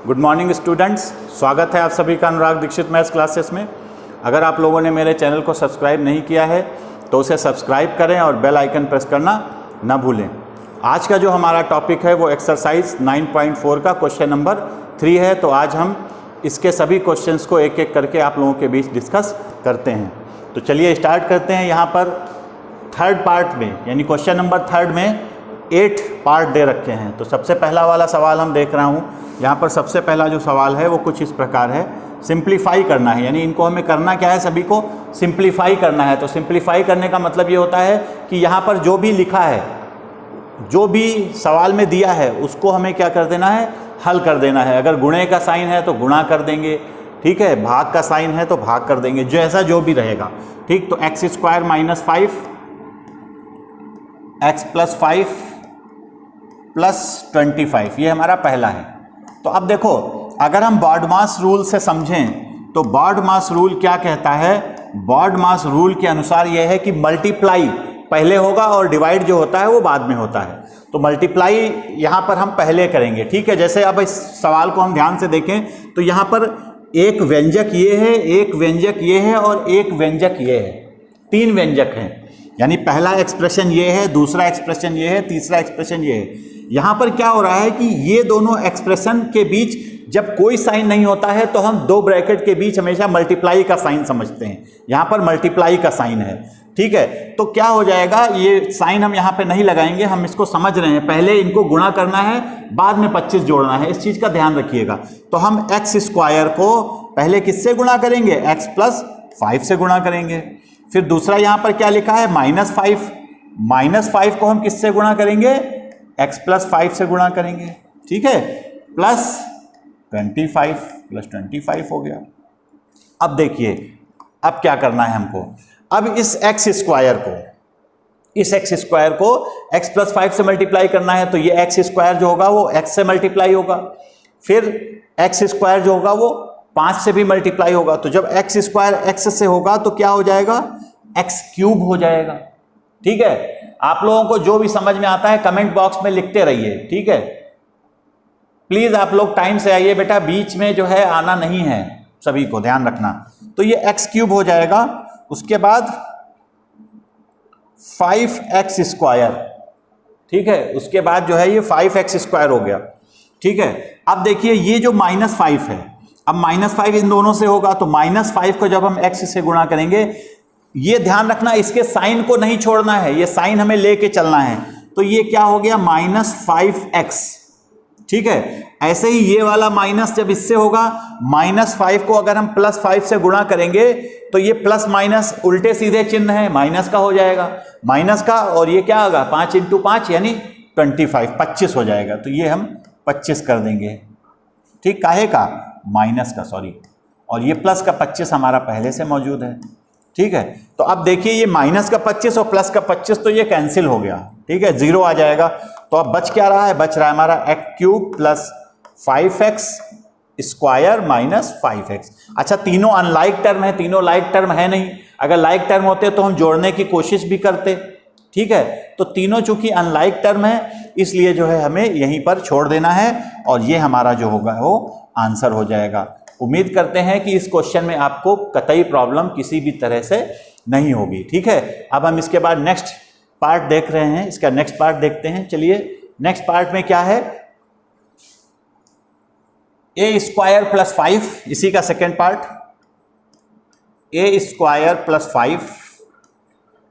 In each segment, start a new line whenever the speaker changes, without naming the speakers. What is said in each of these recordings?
Good morning students, स्वागत है आप सभी का अनुराग दीक्षित मैथ्स क्लासेस में। अगर आप लोगों ने मेरे चैनल को सब्सक्राइब नहीं किया है तो उसे सब्सक्राइब करें और बेल आइकन प्रेस करना ना भूलें। आज का जो हमारा टॉपिक है वो एक्सरसाइज 9.4 का क्वेश्चन नंबर 3 है। तो आज हम इसके सभी क्वेश्चंस को एक एक करके आप लोगों के बीच डिस्कस करते हैं। तो चलिए स्टार्ट करते हैं। यहाँ पर थर्ड पार्ट में यानी क्वेश्चन नंबर 3 में 8 पार्ट दे रखे हैं। तो सबसे पहला वाला सवाल हम देख रहा हूँ। यहाँ पर सबसे पहला जो सवाल है वो कुछ इस प्रकार है, सिंप्लीफाई करना है। यानी इनको हमें करना क्या है, सभी को सिंप्लीफाई करना है। तो सिंप्लीफाई करने का मतलब ये होता है कि यहाँ पर जो भी लिखा है, जो भी सवाल में दिया है, उसको हमें क्या कर देना है, हल कर देना है। अगर गुणे का साइन है तो गुणा कर देंगे, ठीक है। भाग का साइन है तो भाग कर देंगे, जैसा जो भी रहेगा, ठीक। तो x² - 5 x + 5 + 25 ये हमारा पहला है। तो अब देखो, अगर हम बॉडमास रूल से समझें तो बॉडमास रूल क्या कहता है। बॉडमास रूल के अनुसार यह है कि मल्टीप्लाई पहले होगा और डिवाइड जो होता है वो बाद में होता है। तो मल्टीप्लाई यहाँ पर हम पहले करेंगे, ठीक है। जैसे अब इस सवाल को हम ध्यान से देखें तो यहाँ पर एक व्यंजक ये है, एक व्यंजक ये है और एक व्यंजक ये है। 3 व्यंजक हैं, यानी पहला एक्सप्रेशन ये है, दूसरा एक्सप्रेशन ये है, तीसरा एक्सप्रेशन ये है। यहाँ पर क्या हो रहा है कि ये दोनों एक्सप्रेशन के बीच जब कोई साइन नहीं होता है तो हम 2 ब्रैकेट के बीच हमेशा मल्टीप्लाई का साइन समझते हैं। यहाँ पर मल्टीप्लाई का साइन है, ठीक है। तो क्या हो जाएगा, ये साइन हम यहाँ पे नहीं लगाएंगे, हम इसको समझ रहे हैं। पहले इनको गुणा करना है, बाद में 25 जोड़ना है, इस चीज़ का ध्यान रखिएगा। तो हम x² को पहले किससे गुणा करेंगे, x + 5 से गुणा करेंगे। फिर दूसरा यहाँ पर क्या लिखा है, -5। -5 को हम किससे गुणा करेंगे, x + 5 से गुणा करेंगे, ठीक है। प्लस 25 हो गया। अब देखिए, अब क्या करना है हमको, अब इस x² को x + 5 से मल्टीप्लाई करना है। तो ये x² जो होगा वो x से मल्टीप्लाई होगा, फिर x² जो होगा वो 5 से भी मल्टीप्लाई होगा। तो जब x² x से होगा तो क्या हो जाएगा, x³ हो जाएगा, ठीक है। आप लोगों को जो भी समझ में आता है कमेंट बॉक्स में लिखते रहिए, ठीक है। प्लीज आप लोग टाइम से आइए बेटा, बीच में जो है आना नहीं है, सभी को ध्यान रखना। तो ये x³ हो जाएगा। उसके बाद 5x², ठीक है। उसके बाद जो है ये 5x² हो गया, ठीक है। अब देखिए ये जो -5 है, अब -5 इन दोनों से होगा। तो -5 को जब हम x से गुणा करेंगे, ये ध्यान रखना इसके साइन को नहीं छोड़ना है, ये साइन हमें लेके चलना है। तो ये क्या हो गया, -5x, ठीक है। ऐसे ही ये वाला माइनस जब इससे होगा, -5 को अगर हम +5 से गुणा करेंगे तो ये प्लस माइनस उल्टे सीधे चिन्ह है, माइनस का हो जाएगा, माइनस का। और ये क्या होगा, 5 × 5 यानी 25 हो जाएगा। तो ये हम 25 कर देंगे, ठीक। काहे का, माइनस का, सॉरी। और ये प्लस का 25 हमारा पहले से मौजूद है, ठीक है। तो अब देखिए ये माइनस का 25 और प्लस का 25 तो ये कैंसिल हो गया, ठीक है, 0 आ जाएगा। तो अब बच क्या रहा है, बच रहा है हमारा x³ + 5x² - 5x। अच्छा, तीनों अनलाइक टर्म है, तीनों लाइक टर्म है नहीं। अगर लाइक टर्म होते तो हम जोड़ने की कोशिश भी करते, ठीक है। तो तीनों चूंकि अनलाइक टर्म है इसलिए जो है हमें यहीं पर छोड़ देना है और ये हमारा जो होगा वो आंसर हो जाएगा। उम्मीद करते हैं कि इस क्वेश्चन में आपको कतई प्रॉब्लम किसी भी तरह से नहीं होगी, ठीक है। अब हम इसके बाद नेक्स्ट पार्ट देख रहे हैं, इसका नेक्स्ट पार्ट देखते हैं। चलिए, नेक्स्ट पार्ट में क्या है, a² + 5, इसी का सेकेंड पार्ट, a² + 5।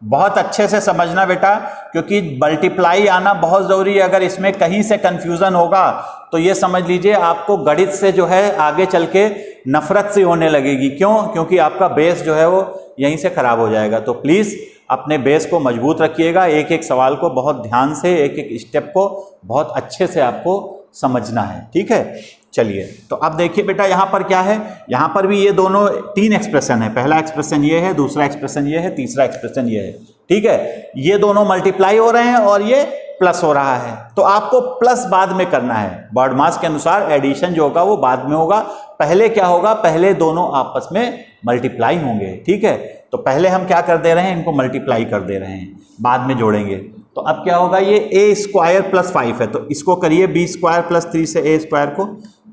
बहुत अच्छे से समझना बेटा, क्योंकि मल्टीप्लाई आना बहुत जरूरी है। अगर इसमें कहीं से कंफ्यूजन होगा तो ये समझ लीजिए आपको गणित से जो है आगे चल के नफरत सी होने लगेगी। क्यों, क्योंकि आपका बेस जो है वो यहीं से खराब हो जाएगा। तो प्लीज अपने बेस को मजबूत रखिएगा, एक एक सवाल को बहुत ध्यान से, एक एक स्टेप को बहुत अच्छे से आपको समझना है, ठीक है। चलिए, तो अब देखिए बेटा यहाँ पर क्या है, यहाँ पर भी ये दोनों 3 एक्सप्रेशन है। पहला एक्सप्रेशन ये है, दूसरा एक्सप्रेशन ये है, तीसरा एक्सप्रेशन ये है, ठीक है। ये दोनों मल्टीप्लाई हो रहे हैं और ये प्लस हो रहा है। तो आपको प्लस बाद में करना है। बॉडमास के अनुसार एडिशन जो होगा वो बाद में होगा। पहले क्या होगा, पहले दोनों आपस में मल्टीप्लाई होंगे, ठीक है। तो पहले हम क्या कर दे रहे हैं, इनको मल्टीप्लाई कर दे रहे हैं, बाद में जोड़ेंगे। तो अब क्या होगा, ये a² + 5 है तो इसको करिए b² + 3 से a² को,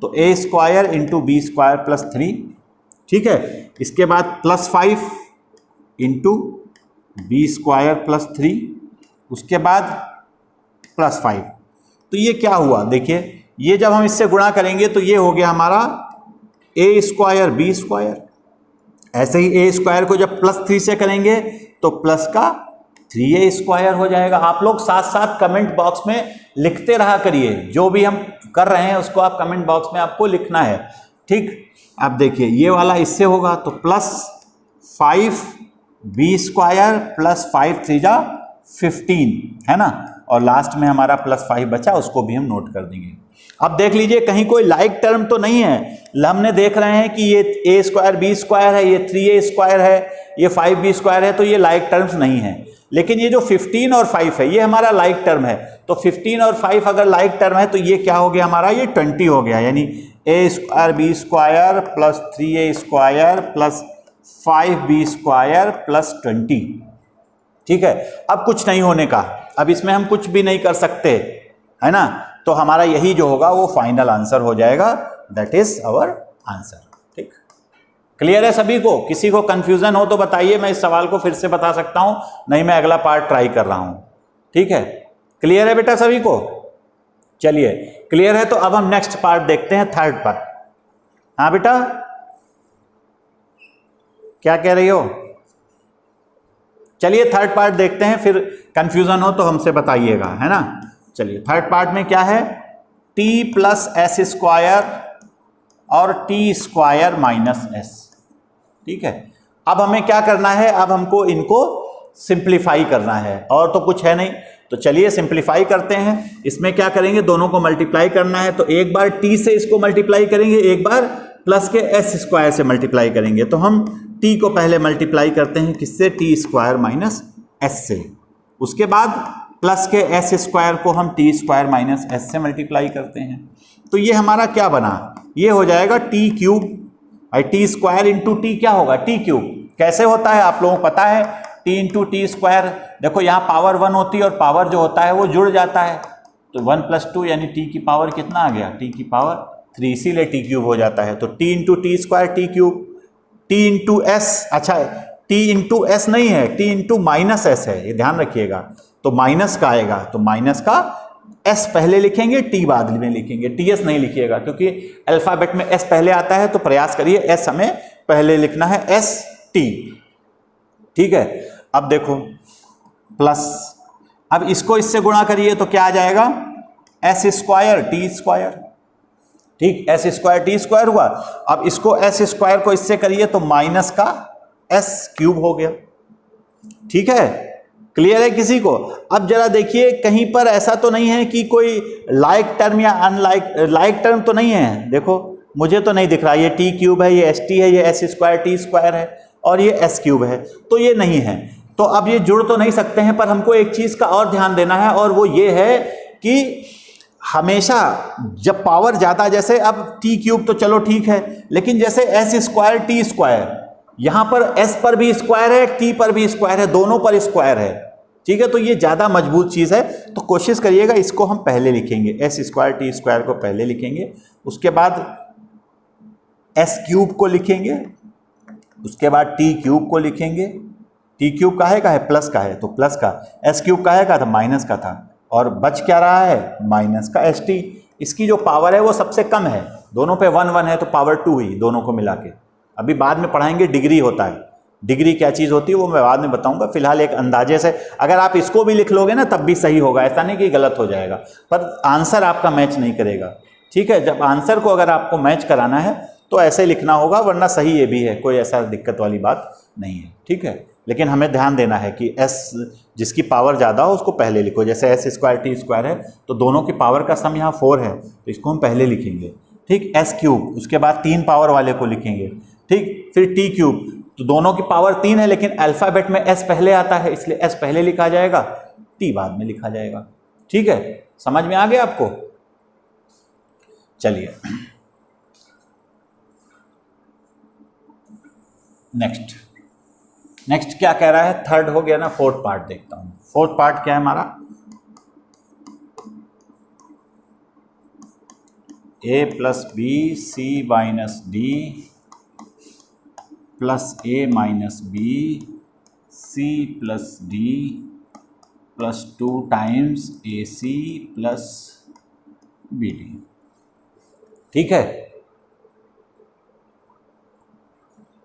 तो a square into b square plus 3, ठीक है। इसके बाद plus 5 into b square plus 3, उसके बाद प्लस 5। तो ये क्या हुआ, देखिए ये जब हम इससे गुणा करेंगे तो ये हो गया हमारा ए स्क्वायर बी स्क्वायर। ऐसे ही ए स्क्वायर को जब प्लस 3 से करेंगे तो प्लस का 3a स्क्वायर हो जाएगा। आप लोग साथ साथ कमेंट बॉक्स में लिखते रहा करिए, जो भी हम कर रहे हैं उसको आप कमेंट बॉक्स में आपको लिखना है, ठीक। अब देखिए ये वाला इससे होगा तो प्लस 5b स्क्वायर प्लस 5 3 जा 15, है ना, और लास्ट में हमारा प्लस 5 बचा, उसको भी हम नोट कर देंगे। अब देख लीजिए कहीं कोई लाइक टर्म तो नहीं है। हमने देख रहे हैं कि ये ए स्क्वायर बी स्क्वायर है, ये 3a स्क्वायर है, ये 5b स्क्वायर है, तो ये लाइक टर्म्स नहीं है। लेकिन ये जो 15 और 5 है ये हमारा लाइक टर्म है। तो 15 और 5 अगर लाइक टर्म है तो ये क्या हो गया हमारा, ये 20 हो गया, यानी a square b square plus 3a square plus 5b square plus 20, ठीक है। अब कुछ नहीं होने का, अब इसमें हम कुछ भी नहीं कर सकते, है ना। तो हमारा यही जो होगा वो फाइनल आंसर हो जाएगा, दैट इज आवर आंसर, ठीक। क्लियर है सभी को? किसी को कंफ्यूजन हो तो बताइए, मैं इस सवाल को फिर से बता सकता हूं, नहीं मैं अगला पार्ट ट्राई कर रहा हूं, ठीक है। क्लियर है बेटा सभी को? चलिए क्लियर है तो अब हम नेक्स्ट पार्ट देखते हैं, थर्ड पार्ट। हाँ बेटा क्या कह रही हो? चलिए थर्ड पार्ट देखते हैं, फिर कंफ्यूजन हो तो हमसे बताइएगा, है ना। चलिए थर्ड पार्ट में क्या है, t प्लस एस स्क्वायर और टी स्क्वायर माइनस एस, ठीक है। अब हमें क्या करना है, अब हमको इनको सिंप्लीफाई करना है, और तो कुछ है नहीं। तो चलिए सिंप्लीफाई करते हैं। इसमें क्या करेंगे, दोनों को मल्टीप्लाई करना है, तो एक बार t से इसको मल्टीप्लाई करेंगे, एक बार प्लस के एस स्क्वायर से मल्टीप्लाई करेंगे। तो हम t को पहले मल्टीप्लाई करते हैं किससे, टी स्क्वायर माइनस एस से, उसके बाद प्लस के एस स्क्वायर को हम टी स्क्वायर माइनस एस से मल्टीप्लाई करते हैं। तो ये हमारा क्या बना, ये हो जाएगा T cube, T square into T क्या होगा, टी क्यूब। कैसे होता है आप लोगों को पता है, टी इंटू टी स्क्वायर, देखो यहाँ पावर 1 होती है और पावर जो होता है वो जुड़ जाता है, तो 1 + 2 यानी टी की पावर कितना आ गया, टी की पावर 3, इसीलिए टी क्यूब हो जाता है। तो T into T square T cube, T into S, अच्छा टी इंटू एस नहीं है, टी इंटू माइनस एस है, ये ध्यान रखिएगा। तो माइनस का आएगा, तो माइनस का एस पहले लिखेंगे, टी बाद में लिखेंगे, टी एस नहीं लिखिएगा, क्योंकि अल्फाबेट में एस पहले आता है, तो प्रयास करिए एस हमें पहले लिखना है, एस टी, ठीक है। अब देखो प्लस, अब इसको इससे गुणा करिए तो क्या आ जाएगा, एस स्क्वायर टी स्क्वायर, ठीक, एस स्क्वायर टी स्क्वायर हुआ। अब इसको एस स्क्वायर को इससे करिए तो माइनस का एस क्यूब हो गया, ठीक है। क्लियर है किसी को? अब जरा देखिए कहीं पर ऐसा तो नहीं है कि कोई लाइक टर्म या लाइक टर्म तो नहीं है, देखो मुझे तो नहीं दिख रहा, ये टी क्यूब है, ये एस टी है, ये एस स्क्वायर टी स्क्वायर है और ये एस क्यूब है, तो ये नहीं है। तो अब ये जुड़ तो नहीं सकते हैं, पर हमको एक चीज का और ध्यान देना है, और वो ये है कि हमेशा जब पावर ज्यादा, जैसे अब टी क्यूब तो चलो ठीक है, लेकिन जैसे एस स्क्वायर टी स्क्वायर, यहां पर एस पर भी स्क्वायर है, टी पर भी स्क्वायर है, दोनों पर स्क्वायर है, ठीक है। तो ये ज्यादा मजबूत चीज है, तो कोशिश करिएगा इसको हम पहले लिखेंगे, एस स्क्वायर टी स्क्वायर को पहले लिखेंगे, उसके बाद एस क्यूब को लिखेंगे, उसके बाद टी क्यूब को लिखेंगे। टी क्यूब काहे का है, प्लस का है, तो प्लस का, एस क्यूब काहे का था, माइनस का था, और बच क्या रहा है, माइनस का एस टी। इसकी जो पावर है वो सबसे कम है, दोनों पे 1 1 है, तो पावर 2 हुई दोनों को मिला के। अभी बाद में पढ़ाएंगे डिग्री होता है, डिग्री क्या चीज़ होती है वो मैं बाद में बताऊंगा, फिलहाल एक अंदाजे से अगर आप इसको भी लिख लोगे ना तब भी सही होगा, ऐसा नहीं कि गलत हो जाएगा, पर आंसर आपका मैच नहीं करेगा, ठीक है। जब आंसर को अगर आपको मैच कराना है तो ऐसे लिखना होगा, वरना सही ये भी है, कोई ऐसा दिक्कत वाली बात नहीं है, ठीक है। लेकिन हमें ध्यान देना है कि एस जिसकी पावर ज़्यादा हो उसको पहले लिखो, जैसे एस स्क्वायर टी स्क्वायर है तो दोनों की पावर का सम यहाँ 4 है, तो इसको हम पहले लिखेंगे, ठीक। एस क्यूब, उसके बाद 3 पावर वाले को लिखेंगे, ठीक। फिर टी क्यूब, तो दोनों की पावर 3 है, लेकिन अल्फाबेट में एस पहले आता है, इसलिए एस पहले लिखा जाएगा, टी बाद में लिखा जाएगा, ठीक है। समझ में आ गया आपको? चलिए नेक्स्ट क्या कह रहा है, थर्ड हो गया ना, फोर्थ पार्ट देखता हूं। फोर्थ पार्ट क्या है हमारा, a plus b c minus d plus a minus b c plus d plus 2 times a c plus b d. ठीक है,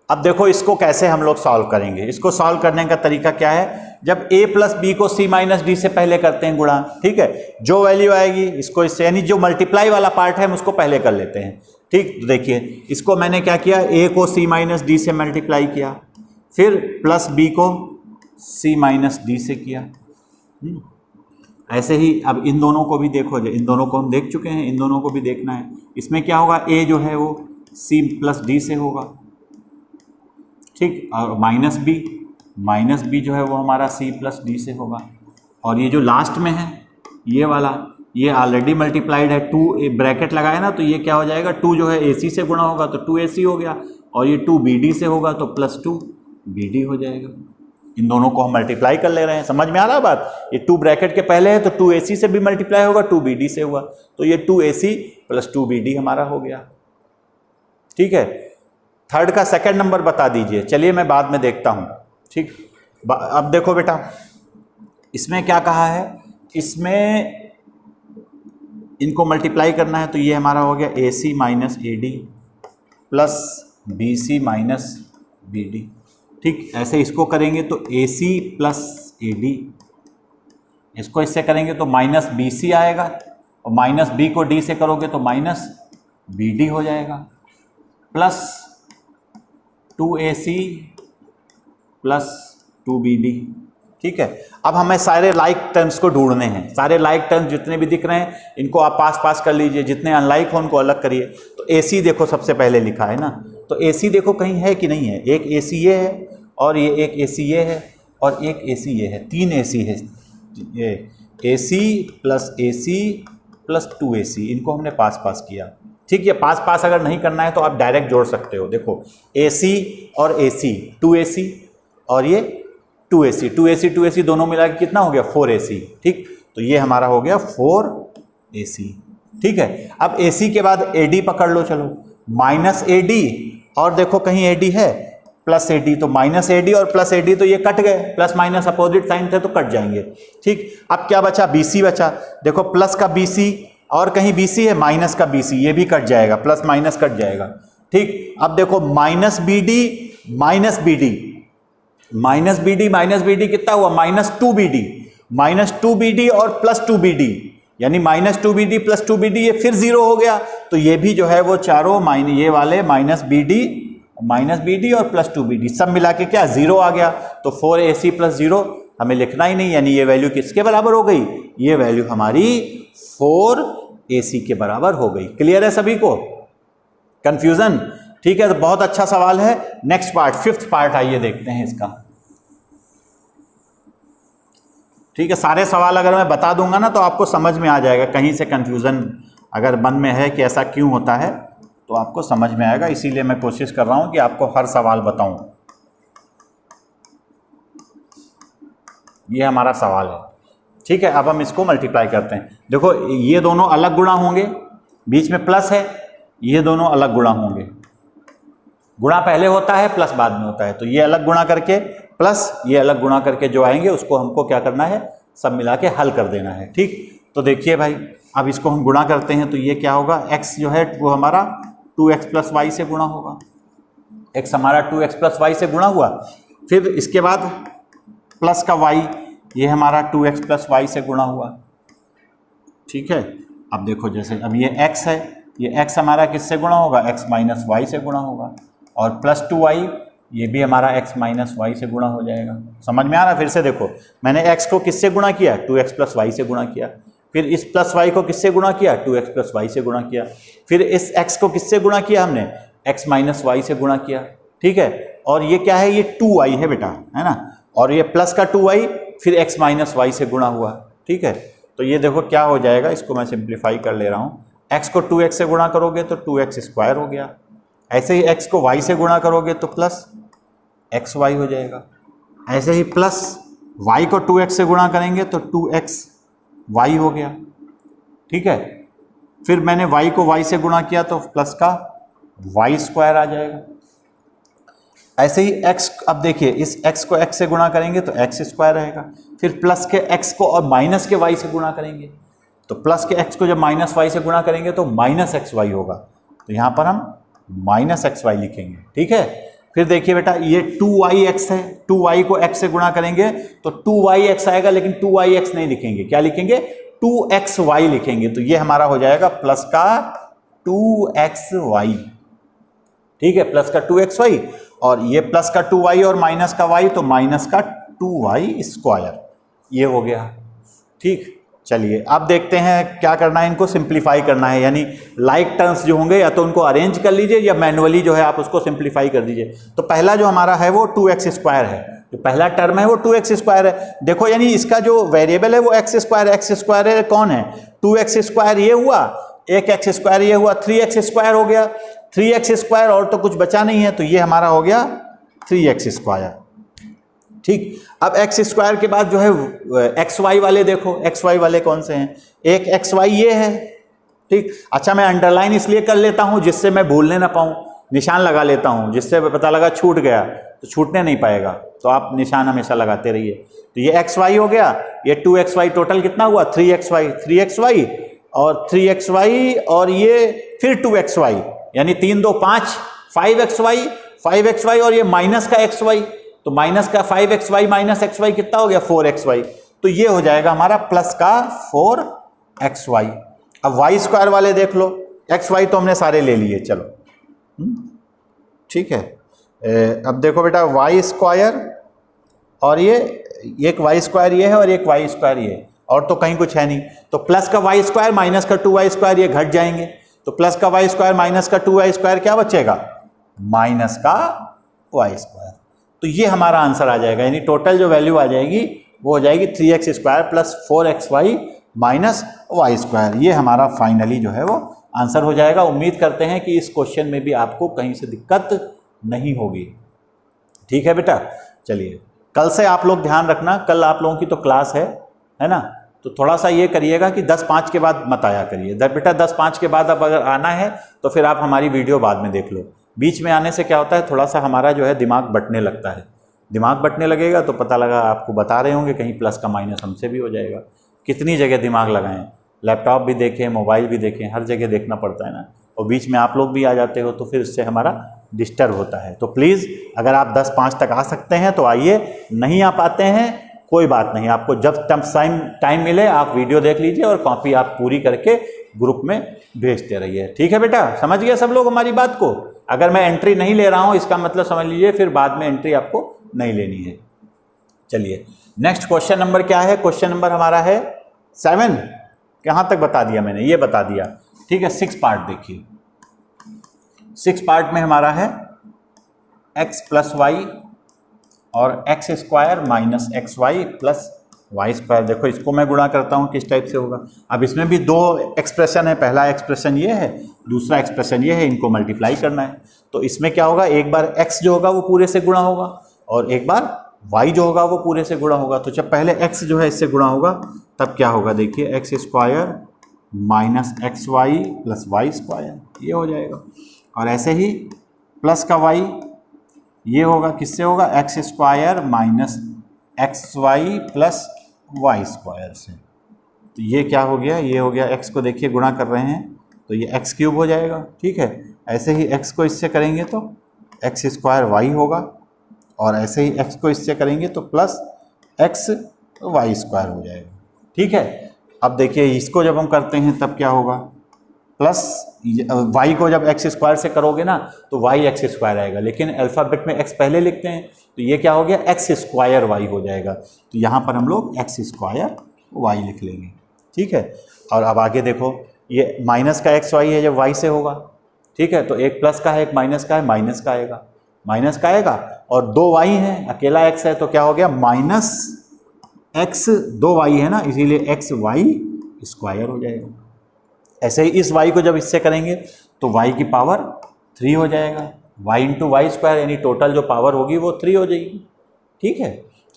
अब देखो इसको कैसे हम लोग सॉल्व करेंगे। इसको सॉल्व करने का तरीका क्या है, जब a प्लस बी को c माइनस डी से पहले करते हैं गुणा, ठीक है, जो वैल्यू आएगी इसको इससे, यानी जो मल्टीप्लाई वाला पार्ट है हम उसको पहले कर लेते हैं। ठीक, तो देखिए इसको मैंने क्या किया, a को c माइनस डी से मल्टीप्लाई किया, फिर प्लस b को c माइनस डी से किया। ऐसे ही अब इन दोनों को भी देखो, इन दोनों को हम देख चुके हैं, इन दोनों को भी देखना है। इसमें क्या होगा, a जो है वो c प्लस डी से होगा, ठीक, और माइनस बी जो है वो हमारा c प्लस डी से होगा। और ये जो लास्ट में है ये वाला, ये ऑलरेडी मल्टीप्लाइड है, 2 ब्रैकेट लगाए ना, तो ये क्या हो जाएगा, 2 जो है ac से गुणा होगा तो 2ac हो गया, और ये 2 bd से होगा तो प्लस 2 bd हो जाएगा। इन दोनों को हम मल्टीप्लाई कर ले रहे हैं, समझ में आ रहा बात। ये 2 ब्रैकेट के पहले है तो 2ac से भी मल्टीप्लाई होगा, 2bd से हुआ, तो ये 2ac प्लस 2bd हमारा हो गया। ठीक है, थर्ड का सेकंड नंबर बता दीजिए, चलिए मैं बाद में देखता हूं। ठीक, अब देखो बेटा इसमें क्या कहा है, इसमें इनको मल्टीप्लाई करना है, तो ये हमारा हो गया AC minus AD plus BC minus BD। ठीक, ऐसे इसको करेंगे तो AC प्लस AD, इसको इससे करेंगे तो माइनस BC आएगा, और माइनस B को D से करोगे तो माइनस BD हो जाएगा, प्लस 2AC प्लस 2BD। ठीक है, अब हमें सारे लाइक टर्म्स को ढूंढने हैं, सारे लाइक टर्म्स जितने भी दिख रहे हैं इनको आप पास कर लीजिए, जितने अनलाइक हो उनको अलग करिए। तो AC देखो सबसे पहले लिखा है ना, तो AC देखो कहीं है कि नहीं है, एक AC ये है, और ये एक AC ये है, और एक AC ये है, 3 AC है, ये AC प्लस 2AC, इनको हमने पास किया। ठीक है, पास अगर नहीं करना है तो आप डायरेक्ट जोड़ सकते हो। देखो AC और AC 2AC, और ये 2AC दोनों मिला के कितना हो गया 4AC। ठीक, तो ये हमारा हो गया 4AC। ठीक है, अब AC के बाद AD पकड़ लो, चलो माइनस AD, और देखो कहीं AD है, प्लस AD, तो माइनस AD और प्लस AD तो ये कट गए, प्लस माइनस अपोजिट साइन थे तो कट जाएंगे। ठीक, अब क्या बचा, BC बचा, देखो प्लस का BC और कहीं BC है, माइनस का BC, ये भी कट जाएगा, प्लस माइनस कट जाएगा। ठीक, अब देखो माइनस BD माइनस BD कितना हुआ, माइनस 2BD और प्लस 2BD, यानी माइनस 2BD प्लस 2BD, ये फिर 0 हो गया, तो ये भी जो है वो चारों ये वाले माइनस BD और प्लस 2BD सब मिला के क्या 0 आ गया, तो 4AC प्लस 0 हमें लिखना ही नहीं, यानी ये वैल्यू किसके बराबर हो गई, ये वैल्यू हमारी 4AC के बराबर हो गई। क्लियर है सभी को, कंफ्यूजन? ठीक है, तो बहुत अच्छा सवाल है। नेक्स्ट पार्ट, 5th पार्ट आइए देखते हैं इसका। ठीक है, सारे सवाल अगर मैं बता दूंगा ना तो आपको समझ में आ जाएगा, कहीं से कंफ्यूजन अगर मन में है कि ऐसा क्यों होता है तो आपको समझ में आएगा, इसीलिए मैं कोशिश कर रहा हूं कि आपको हर सवाल बताऊं। ये हमारा सवाल है। ठीक है, अब हम इसको मल्टीप्लाई करते हैं। देखो ये दोनों अलग गुणा होंगे, बीच में प्लस है, ये दोनों अलग गुणा होंगे, गुणा पहले होता है प्लस बाद में होता है, तो ये अलग गुणा करके प्लस ये अलग गुणा करके जो आएंगे उसको हमको क्या करना है, सब मिला के हल कर देना है। ठीक, तो देखिए भाई अब इसको हम गुणा करते हैं तो ये क्या होगा, x जो है वो हमारा 2x प्लस वाई से गुणा होगा, x हमारा 2x प्लस वाई से गुणा हुआ, फिर इसके बाद प्लस का y, ये हमारा 2x प्लस वाई से गुणा हुआ। ठीक है, अब देखो जैसे अब ये x है, ये x हमारा किससे गुणा होगा, x माइनस वाई से गुणा होगा, और प्लस 2y ये भी हमारा x माइनस वाई से गुणा हो जाएगा। समझ में आ रहा है? फिर से देखो, मैंने x को किससे गुणा किया, 2x प्लस वाई से गुणा किया, फिर इस प्लस y को किससे गुणा किया, 2x प्लस वाई से गुणा किया, फिर इस x को किससे गुणा किया हमने, x माइनस वाई से गुणा किया। ठीक है, और ये क्या है, ये 2y है बेटा, है ना, और ये प्लस का 2y फिर x माइनस वाई से गुणा हुआ। ठीक है, तो ये देखो क्या हो जाएगा, इसको मैं सिंप्लीफाई कर ले रहा हूँ, x को 2x से गुणा करोगे तो 2x स्क्वायर हो गया, ऐसे ही x को y से गुणा करोगे तो प्लस xy हो जाएगा, ऐसे ही प्लस y को 2x से गुणा करेंगे तो 2xy हो गया। ठीक है, फिर मैंने y को y से गुणा किया तो प्लस का y स्क्वायर आ जाएगा। ऐसे ही x, अब देखिए इस x को x से गुणा करेंगे तो x स्क्वायर रहेगा। फिर प्लस के x को और माइनस के y से गुणा करेंगे तो प्लस के x को जब माइनस y से गुणा करेंगे तो माइनस XY होगा। तो यहाँ पर हम माइनस XY लिखेंगे, ठीक है। फिर देखिए बेटा ये 2yx है, 2y को x से गुणा करेंगे तो 2yx आएगा, लेकिन 2yx नहीं लिखेंगे, क्या लिखेंगे 2xy लिखेंगे। तो ये हमारा हो जाएगा प्लस का 2xy, ठीक है, प्लस का 2xy, और ये प्लस का 2y और माइनस का y तो माइनस का 2y स्क्वायर, ये हो गया, ठीक। चलिए अब देखते हैं क्या करना है, इनको सिंप्लीफाई करना है, यानी लाइक टर्म्स जो होंगे या तो उनको अरेंज कर लीजिए या मैनुअली जो है आप उसको सिंप्लीफाई कर दीजिए। तो पहला जो हमारा है वो 2x स्क्वायर है, जो पहला टर्म है वो 2x स्क्वायर है। देखो यानी इसका जो वेरिएबल है वो x स्क्वायर है, कौन है 2x स्क्वायर ये हुआ, एक x स्क्वायर ये हुआ, 3x स्क्वायर हो गया, 3x स्क्वायर और तो कुछ बचा नहीं है, तो ये हमारा हो गया 3x स्क्वायर, ठीक। अब x स्क्वायर के बाद जो है xy वाले देखो, xy वाले कौन से हैं, एक xy ये है, ठीक। अच्छा मैं अंडरलाइन इसलिए कर लेता हूं जिससे मैं भूलने ना पाऊं, निशान लगा लेता हूं, जिससे पता लगा छूट गया तो छूटने नहीं पाएगा, तो आप निशान हमेशा लगाते रहिए। तो ये xy हो गया, ये 2xy, टोटल कितना हुआ 3xy और 3xy और ये फिर 2xy, यानी 3 2 5, 5xy और ये माइनस का xy, तो माइनस का 5xy माइनस xy कितना हो गया 4xy, तो ये हो जाएगा हमारा प्लस का 4xy। अब y स्क्वायर वाले देख लो, xy तो हमने सारे ले लिए, चलो ठीक है। अब देखो बेटा y स्क्वायर और ये एक y स्क्वायर ये है और एक y स्क्वायर ये, और तो कहीं कुछ है नहीं, तो प्लस का y स्क्वायर माइनस का 2y स्क्वायर ये घट जाएंगे, तो प्लस का y स्क्वायर माइनस का 2y स्क्वायर क्या बचेगा माइनस का y स्क्वायर। तो ये हमारा आंसर आ जाएगा, यानी टोटल जो वैल्यू आ जाएगी वो हो जाएगी 3x square plus 4xy minus y square. ये हमारा फाइनली जो है वो आंसर हो जाएगा। उम्मीद करते हैं कि इस क्वेश्चन में भी आपको कहीं से दिक्कत नहीं होगी, ठीक है बेटा। चलिए कल से आप लोग ध्यान रखना, कल आप लोगों की तो क्लास है ना, तो थोड़ा सा ये करिएगा कि 10:05 के बाद मत आया करिए बेटा, 10:05 के बाद अब अगर आना है तो फिर आप हमारी वीडियो बाद में देख लो। बीच में आने से क्या होता है, थोड़ा सा हमारा जो है दिमाग बंटने लगता है, दिमाग बंटने लगेगा तो पता लगा आपको बता रहे होंगे कहीं प्लस का माइनस हमसे भी हो जाएगा। कितनी जगह दिमाग लगाएं, लैपटॉप भी देखें, मोबाइल भी देखें, हर जगह देखना पड़ता है ना, और बीच में आप लोग भी आ जाते हो तो फिर इससे हमारा डिस्टर्ब होता है। तो प्लीज़ अगर आप 10:05 तक आ सकते हैं तो आइए, नहीं आ पाते हैं कोई बात नहीं, आपको जब टाइम मिले आप वीडियो देख लीजिए और कॉपी आप पूरी करके ग्रुप में भेजते रहिए, ठीक है बेटा। समझ गए सब लोग हमारी बात को? अगर मैं एंट्री नहीं ले रहा हूं इसका मतलब समझ लीजिए फिर बाद में एंट्री आपको नहीं लेनी है। चलिए नेक्स्ट क्वेश्चन नंबर क्या है, क्वेश्चन नंबर हमारा है 7। कहाँ तक बता दिया मैंने, ये बता दिया, ठीक है। 6 पार्ट देखिए, 6 पार्ट में हमारा है x प्लस वाई और x square minus XY plus y square. देखो इसको मैं गुणा करता हूँ किस टाइप से होगा। अब इसमें भी 2 एक्सप्रेशन है, पहला एक्सप्रेशन ये है, दूसरा एक्सप्रेशन ये है, इनको मल्टीप्लाई करना है। तो इसमें क्या होगा, एक बार x जो होगा वो पूरे से गुणा होगा और एक बार y जो होगा वो पूरे से गुणा होगा। तो जब पहले x जो है इससे गुणा होगा तब क्या होगा, देखिए x square minus XY plus y square, ये हो जाएगा। और ऐसे ही प्लस का y ये होगा, किससे होगा, x square minus XY plus y square से। तो ये क्या हो गया, ये हो गया, x को देखिए गुणा कर रहे हैं तो ये x क्यूब हो जाएगा, ठीक है। ऐसे ही x को इससे करेंगे तो x स्क्वायर y होगा, और ऐसे ही x को इससे करेंगे तो प्लस x y स्क्वायर हो जाएगा, ठीक है। अब देखिए इसको जब हम करते हैं तब क्या होगा, प्लस y को जब x स्क्वायर से करोगे ना तो y x स्क्वायर आएगा, लेकिन अल्फ़ाबेट में x पहले लिखते हैं तो ये क्या हो गया, x स्क्वायर y हो जाएगा। तो यहाँ पर हम लोग x स्क्वायर y लिख लेंगे, ठीक है। और अब आगे देखो ये माइनस का XY है जब y से होगा, ठीक है, तो एक प्लस का है एक माइनस का है, माइनस का आएगा और 2y है, अकेला x है तो क्या हो गया माइनस x, 2y है ना, इसीलिए XY स्क्वायर हो जाएगा। ऐसे ही इस y को जब इससे करेंगे तो y की पावर 3 हो जाएगा, y इंटू वाई स्क्वायर, यानी टोटल जो पावर होगी वो 3 हो जाएगी, ठीक है।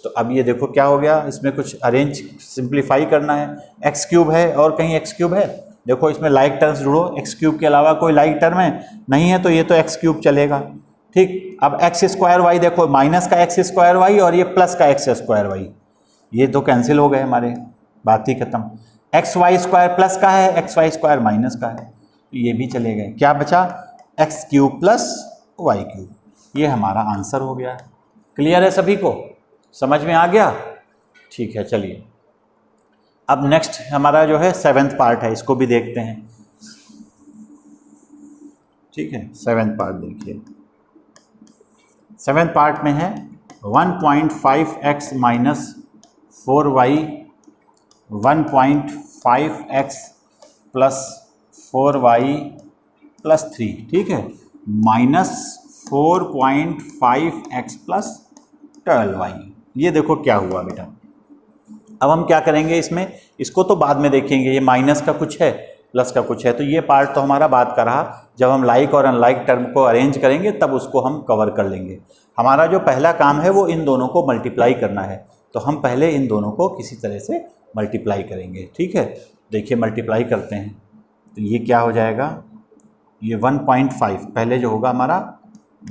तो अब ये देखो क्या हो गया, इसमें कुछ अरेंज सिंप्लीफाई करना है, x क्यूब है और कहीं x क्यूब है देखो इसमें लाइक टर्म्स जोड़ो, एक्स क्यूब के अलावा कोई लाइक टर्म है नहीं है, तो ये तो एक्स क्यूब चलेगा। ठीक, अब एक्स स्क्वायर वाई देखो, माइनस का एक्स स्क्वायर वाई और ये प्लस का एक्स स्क्वायर वाई, ये तो कैंसिल हो गए हमारे, बात ही खत्म। एक्स वाई स्क्वायर प्लस का है, एक्स वाई स्क्वायर माइनस का है, ये भी चले गए। क्या बचा? X cube plus y cube. ये हमारा आंसर हो गया। क्लियर है सभी को? समझ में आ गया? ठीक है, चलिए अब नेक्स्ट हमारा जो है 7th पार्ट है, इसको भी देखते हैं। ठीक है, 7th पार्ट देखिए। 7th पार्ट में है 1.5x minus 4y 1.5x plus 4y plus 3, ठीक है, माइनस 4.5x प्लस 12y। ये देखो क्या हुआ बेटा। अब हम क्या करेंगे इसमें, इसको तो बाद में देखेंगे, ये माइनस का कुछ है प्लस का कुछ है, तो ये पार्ट तो हमारा बात का रहा। जब हम लाइक और अनलाइक टर्म को अरेंज करेंगे तब उसको हम कवर कर लेंगे। हमारा जो पहला काम है वो इन दोनों को मल्टीप्लाई करना है, तो हम पहले इन दोनों को किसी तरह से मल्टीप्लाई करेंगे। ठीक है, देखिए मल्टीप्लाई करते हैं, तो ये क्या हो जाएगा, ये 1.5 पहले जो होगा हमारा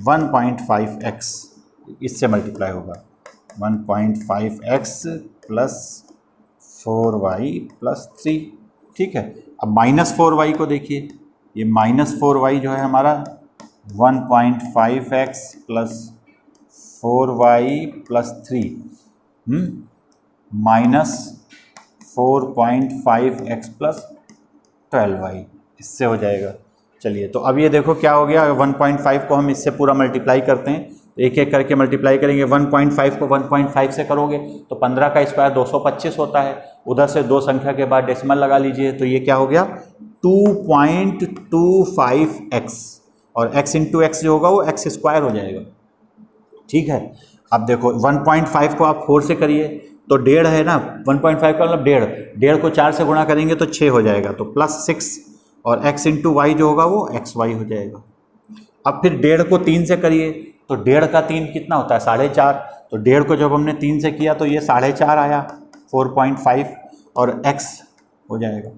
1.5x, इससे मल्टीप्लाई होगा 1.5x प्लस 4y प्लस 3। ठीक है, अब माइनस 4y को देखिए, ये माइनस 4y जो है हमारा 1.5x plus 4y plus 3 minus 4.5x plus 12y, इससे हो जाएगा। चलिए, तो अब ये देखो क्या हो गया, 1.5 को हम इससे पूरा मल्टीप्लाई करते हैं, तो एक एक करके मल्टीप्लाई करेंगे। 1.5 को 1.5 से करोगे तो 15 का स्क्वायर 225 होता है, उधर से दो संख्या के बाद डेसिमल लगा लीजिए, तो ये क्या हो गया 2.25x, और x इंटू एक्स जो होगा वो एक्स स्क्वायर हो जाएगा। ठीक है, अब देखो 1.5 को आप 4 से करिए तो 1.5 है ना, 1.5 का मतलब 1.5 को 4 से गुणा करेंगे तो 6 हो जाएगा, तो प्लस 6, और x इंटू वाई जो होगा वो एक्स वाई हो जाएगा। अब फिर 1.5 को 3 से करिए तो 1.5 का 3 कितना होता है 4.5, तो 1.5 को जब हमने 3 से किया तो ये 4.5 आया, 4.5 और x हो जाएगा।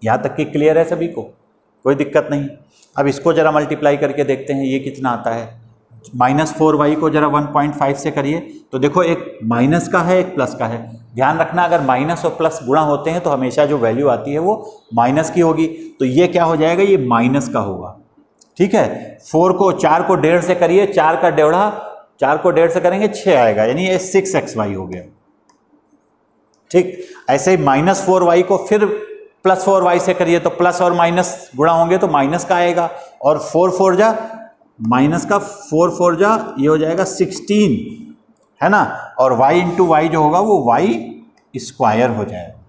यहाँ तक कि क्लियर है सभी को, कोई दिक्कत नहीं। अब इसको जरा मल्टीप्लाई करके देखते हैं ये कितना आता है। माइनस 4y को जरा 1.5 से करिए तो देखो एक माइनस का है एक प्लस का है। ध्यान रखना अगर माइनस और प्लस गुणा होते हैं तो हमेशा जो वैल्यू आती है वो माइनस की होगी, तो ये क्या हो जाएगा, ये माइनस का होगा। ठीक है, 4 को 4 को 1.5 से करिए, 4 का 1.5, 4 को 1.5 से करेंगे 6 आएगा, यानी ये 6xy हो गया। ठीक, ऐसे ही माइनस 4y को फिर प्लस 4y से करिए तो प्लस और माइनस गुणा होंगे तो माइनस का आएगा, और 4 4 जा माइनस का 4 4 जा ये हो जाएगा 16, है ना, और y इंटू वाई जो होगा वो y स्क्वायर हो जाएगा।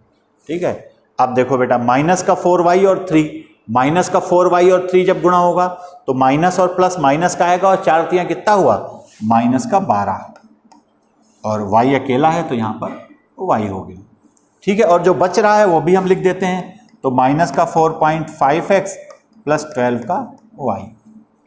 ठीक है, अब देखो बेटा माइनस का 4y और 3, माइनस का 4y और 3 जब गुणा होगा तो माइनस और प्लस माइनस का आएगा, और 4 3 कितना हुआ माइनस का 12, और y अकेला है तो यहाँ पर y हो गया। ठीक है, और जो बच रहा है वो भी हम लिख देते हैं, तो माइनस का 4.5x प्लस 12 का y।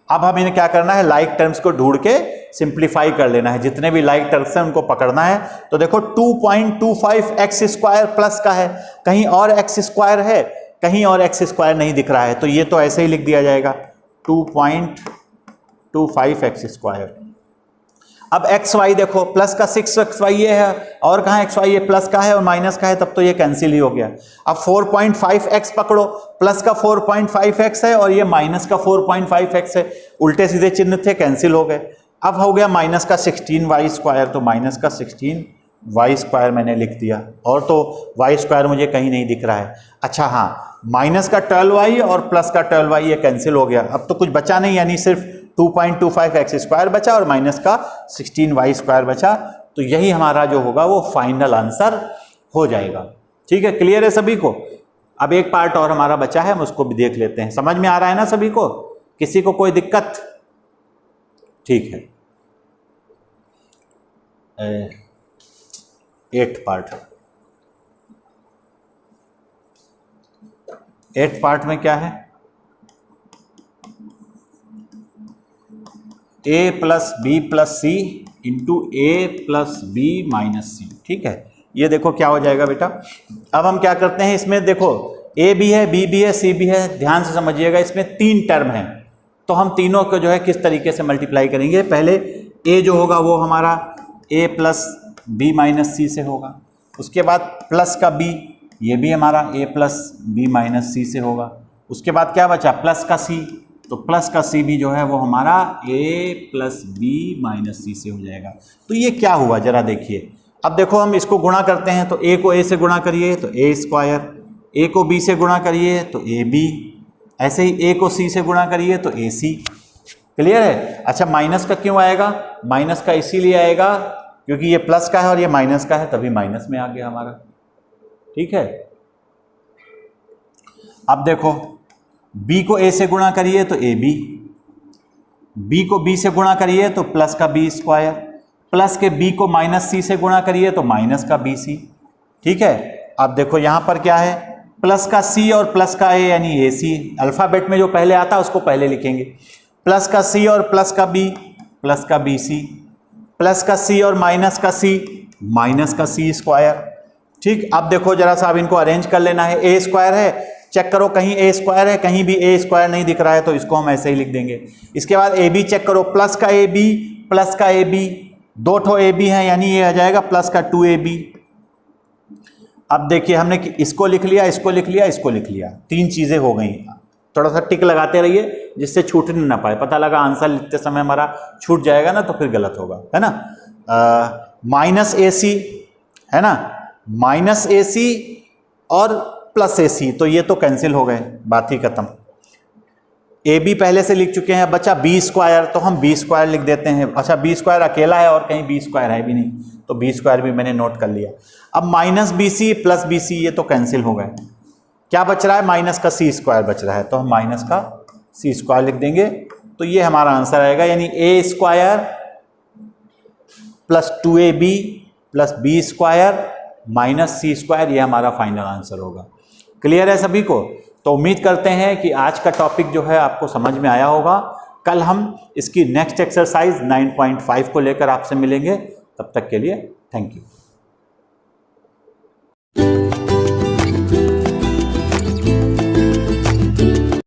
अब हम इन्हें क्या करना है, लाइक टर्म्स को ढूंढ के सिंप्लीफाई कर लेना है, जितने भी लाइक टर्म्स हैं उनको पकड़ना है। तो देखो 2.25x स्क्वायर प्लस का है, कहीं और x स्क्वायर है, कहीं और x स्क्वायर नहीं दिख रहा है, तो ये तो ऐसे ही लिख दिया जाएगा 2.25x स्क्वायर। अब एक्स वाई देखो, प्लस का 6xy ये है, और कहाँ xy ये प्लस का है और माइनस का है, तब तो ये कैंसिल ही हो गया। अब 4.5x पकड़ो, प्लस का 4.5x है और ये माइनस का 4.5x है, उल्टे सीधे चिन्ह थे कैंसिल हो गए। अब हो गया माइनस का 16y स्क्वायर, तो माइनस का 16y स्क्वायर मैंने लिख दिया, और तो y स्क्वायर मुझे कहीं नहीं दिख रहा है। अच्छा हाँ, माइनस का 12y और प्लस का 12y ये कैंसिल हो गया, अब तो कुछ बचा नहीं, यानी सिर्फ 2.25x स्क्वायर बचा और माइनस का 16y स्क्वायर बचा, तो यही हमारा जो होगा वो फाइनल आंसर हो जाएगा। ठीक है, क्लियर है सभी को? अब एक पार्ट और हमारा बचा है, हम उसको भी देख लेते हैं। समझ में आ रहा है ना सभी को? किसी को कोई दिक्कत? ठीक है, 8th पार्ट। 8th पार्ट में क्या है, a plus b plus c into a plus b minus c. ठीक है, ये देखो क्या हो जाएगा बेटा। अब हम क्या करते हैं इसमें, देखो ए भी है, बी भी है, सी भी है। ध्यान से समझिएगा, इसमें 3 टर्म हैं, तो हम तीनों को जो है किस तरीके से मल्टीप्लाई करेंगे। पहले ए जो होगा वो हमारा ए प्लस बी माइनस सी से होगा, उसके बाद प्लस का बी, ये भी हमारा ए प्लस बी माइनस सी से होगा। उसके बाद क्या बचा, प्लस का सी, तो प्लस का सी भी जो है वो हमारा ए प्लस बी माइनस सी से हो जाएगा। तो ये क्या हुआ जरा देखिए। अब देखो हम इसको गुणा करते हैं, तो ए को ए से गुणा करिए तो ए स्क्वायर, ए को बी से गुणा करिए तो ए बी, ऐसे ही ए को सी से गुणा करिए तो ए सी। क्लियर है। अच्छा, माइनस का क्यों आएगा, माइनस का इसीलिए आएगा क्योंकि ये प्लस का है और ये माइनस का है, तभी माइनस में आ गया हमारा। ठीक है। अब देखो b को a से गुणा करिए तो ए बी, b को b से गुणा करिए तो प्लस का बी स्क्वायर, प्लस के b को माइनस सी से गुणा करिए तो माइनस का बी सी। ठीक है। अब देखो यहां पर क्या है, प्लस का c और प्लस का a यानी ए सी। अल्फाबेट में जो पहले आता है उसको पहले लिखेंगे, प्लस का c और प्लस का b, प्लस का बी सी, प्लस का c और माइनस का c, माइनस का सी स्क्वायर। ठीक। अब देखो जरा सा अब इनको अरेंज कर लेना है। ए स्क्वायर है, चेक करो कहीं ए स्क्वायर है, कहीं भी ए स्क्वायर नहीं दिख रहा है, तो इसको हम ऐसे ही लिख देंगे। इसके बाद ए बी चेक करो, प्लस का ए बी, प्लस का ए बी, 2 ठो ए बी है यानी ये आ जाएगा प्लस का 2ab। अब देखिए हमने इसको लिख लिया, इसको लिख लिया, इसको लिख लिया, 3 चीजें हो गई। थोड़ा सा टिक लगाते रहिए जिससे छूटने ना पाए। पता लगा आंसर लिखते समय हमारा छूट जाएगा ना तो फिर गलत होगा, है ना। माइनस ए सी है ना, माइनस ए सी और प्लस ए सी, तो ये तो कैंसिल हो गए, बात ही खत्म। ए बी पहले से लिख चुके हैं, बचा बी स्क्वायर, तो हम बी स्क्वायर लिख देते हैं। अच्छा, बी स्क्वायर अकेला है और कहीं बी स्क्वायर है भी नहीं, तो बी स्क्वायर भी मैंने नोट कर लिया। अब minus b c plus b c, ये तो कैंसिल हो गए। क्या बच रहा है, माइनस का सी स्क्वायर बच रहा है, तो हम माइनस का सी स्क्वायर लिख देंगे। तो ये हमारा आंसर आएगा, यानी a square plus 2ab plus b square minus c square, ये हमारा फाइनल आंसर होगा। क्लियर है सभी को। तो उम्मीद करते हैं कि आज का टॉपिक जो है आपको समझ में आया होगा। कल हम इसकी नेक्स्ट एक्सरसाइज 9.5 को लेकर आपसे मिलेंगे। तब तक के लिए थैंक यू।